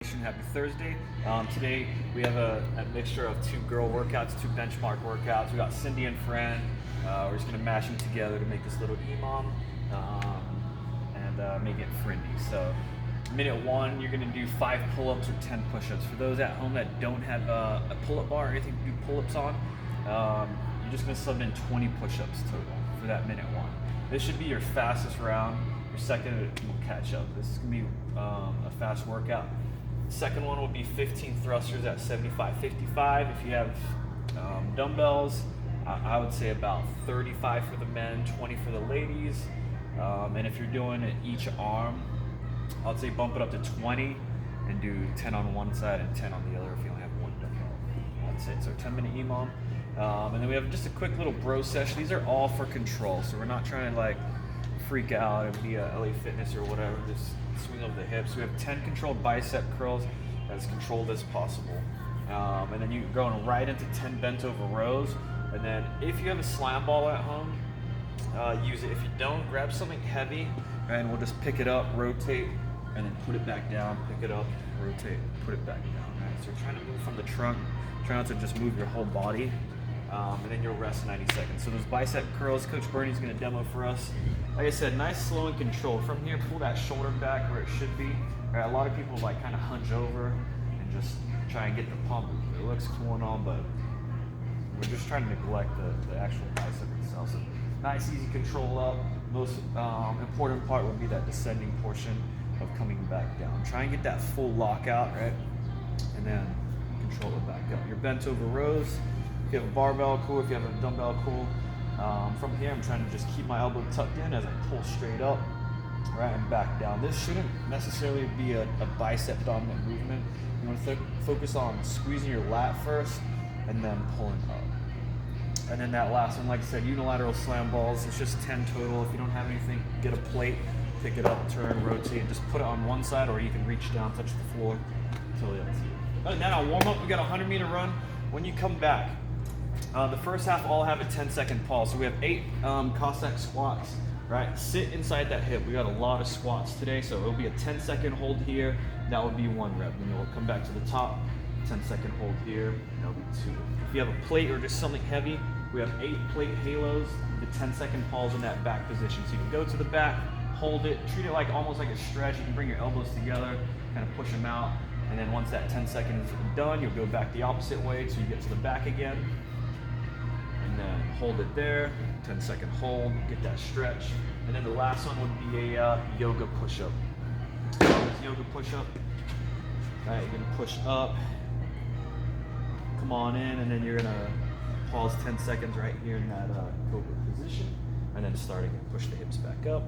Happy Thursday. Today we have a mixture of two girl workouts, two benchmark workouts. We got Cindy and Fran. We're just gonna mash them together to make this little Emom and make it friendly. So minute one, you're gonna do 5 pull-ups or 10 push-ups. For those at home that don't have a pull-up bar or anything to do pull-ups on, you're just gonna sub in 20 push-ups total for that minute one. This should be your fastest round. Your second will catch up. This is gonna be a fast workout. Second one will be 15 thrusters at 75-55. If you have dumbbells, I would say about 35 for the men, 20 for the ladies. And if you're doing it each arm, I would say bump it up to 20 and do 10 on one side and 10 on the other if you only have one dumbbell. That's it. So 10-minute Emom. And then we have just a quick little bro sesh. These are all for control. So we're not trying to like freak out and be a LA Fitness or whatever. Just swing over the hips. We have 10 controlled bicep curls, as controlled as possible. And then you're going right into 10 bent over rows. And then if you have a slam ball at home, use it. If you don't, grab something heavy and we'll just pick it up, rotate, and then put it back down, pick it up, rotate, put it back down. Right? So you're trying to move from the trunk, try not to just move your whole body. And then you'll rest 90 seconds. So those bicep curls, Coach Bernie's gonna demo for us. Like I said, nice, slow, and control. From here, pull that shoulder back where it should be. Right, a lot of people like kind of hunch over and just try and get the pump. It looks cool and all, but we're just trying to neglect the actual bicep itself. So nice, easy control up. Most important part would be that descending portion of coming back down. Try and get that full lockout, right? And then control it back up. You're bent over rows. If you have a barbell, cool. If you have a dumbbell, cool. From here, I'm trying to just keep my elbow tucked in as I pull straight up, right, and back down. This shouldn't necessarily be a bicep dominant movement. You want to focus on squeezing your lat first and then pulling up. And then that last one, like I said, unilateral slam balls. It's just 10 total. If you don't have anything, get a plate, pick it up, turn, rotate, and just put it on one side, or you can reach down, touch the floor. Totally up to you. Other than that, I'll warm up. We got a 100-meter run. When you come back, the first half all have a 10-second pause. So we have 8 Cossack squats, right? Sit inside that hip. We got a lot of squats today, so it'll be a 10-second hold here. That would be 1 rep. Then you'll come back to the top, 10-second hold here, and that'll be 2. If you have a plate or just something heavy, we have 8 plate halos, the 10-second pause in that back position. So you can go to the back, hold it, treat it like almost like a stretch. You can bring your elbows together, kind of push them out, and then once that 10 seconds is done, you'll go back the opposite way so you get to the back again. And then hold it there, 10-second hold, get that stretch. And then the last one would be a yoga push-up. Yoga push-up. All right, you're gonna push up, come on in, and then you're gonna pause 10 seconds right here in that cobra position, and then start again. Push the hips back up,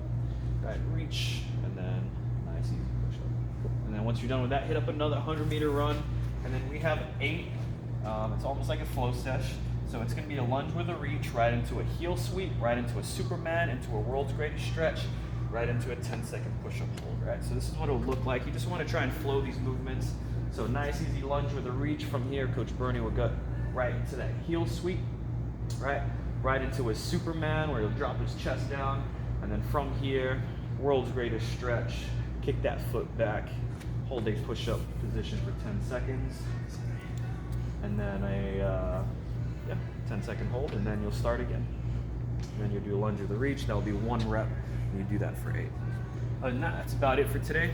right, reach, and then nice, easy push-up. And then once you're done with that, hit up another 100-meter run, and then we have 8. It's almost like a flow sesh. So it's going to be a lunge with a reach, right into a heel sweep, right into a Superman, into a world's greatest stretch, right into a 10-second push-up hold, right? So this is what it will look like. You just want to try and flow these movements. So nice, easy lunge with a reach. From here, Coach Bernie will go right into that heel sweep, right into a Superman where he'll drop his chest down. And then from here, world's greatest stretch, kick that foot back, hold a push-up position for 10 seconds. And then a 10-second hold, and then you'll start again. And then you'll do a lunge with a reach. That'll be 1 rep, and you do that for 8. Other than that, that's about it for today.